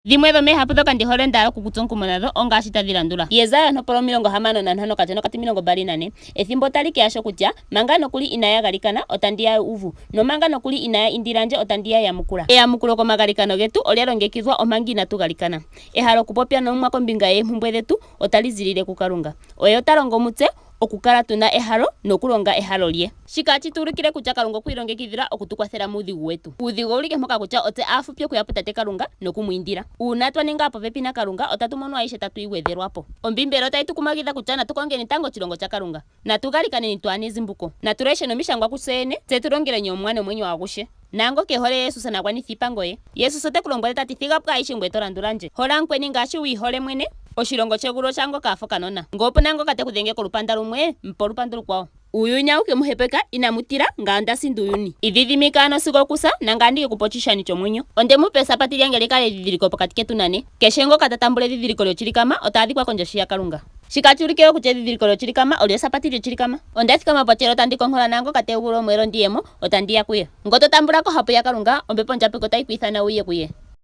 Dhimwe dhomehapu dhoka ndihole ndaala okukutsa omukumo nadho ongaashi tadhi landula. Yesaya 65:24, ethimbo otali keya shokutya manga nokuli inaya galikana otandi ya uvu, nomanga nokuli inaya indilandje otandi ya yamukula. Eyamukulo komagalikano getu olya longekidhwa omanga inatu galikana. Ehalo okupopya nomumwa kombinga yeempumbwe dhetu otali zilile ku Kalunga. Oye ota longo mutse okukala tuna ehalo nokulonga ehalo lye. Shika otashi tu ulukile kutya Kalunga okwa ilongekidhila okutukwathela muudhigu wetu. Uudhigu owuli mpoka kutya otse aafupi okuya putate Kalunga nokumwiindila. Uuna twa ninga popepi na Kalunga otatu mono aishe tatu igwedhelwapo. Ombimbeli otayi tu kumagidha kutya natu kongeni tango oshilongo sha Kalunga. Natu galikaneni twaanezimbuko. Natu leshe nomishangwa kuseyene tse tulongeleni omumwa nomwenyo agushe. Nango kehole Yesu nagwanitha iipango ye. Yesu ote kulombwele tati thigapo aishe ngoye tolandulandje. Hola mukweni ngaashi wiihole mwene. Oshilongo shegulu oshango kaafo kanona. Ngele opuna ngoka te kudhenge kolupanda lumwe, mpa olupanda lukwawo. Uuyuni awuke muhepeka inamutila ngame ndasinda uuyuni. Idhidhimika ano sigo okusa nanga ndike kupa oshishani shomwenyo. Ondemupe esapati lyange likale edhidhiliko pokati ketu nane. Keshe ngoka ta tambula edhidhiliko lyochilikama ota adhikwa kondjoshi ya Kalunga. Shika otashi ulike kutya edhidhiliko lyochilikama olyo esapati lyochilikama. Ondathikama pochelo tandi konkola naangoka te vulu omweelo ndiyemo otandi ya kuye. Ngo to tambulako hapu ya Kalunga ombepo ndjapeko otayi ku ithana wuye kuye.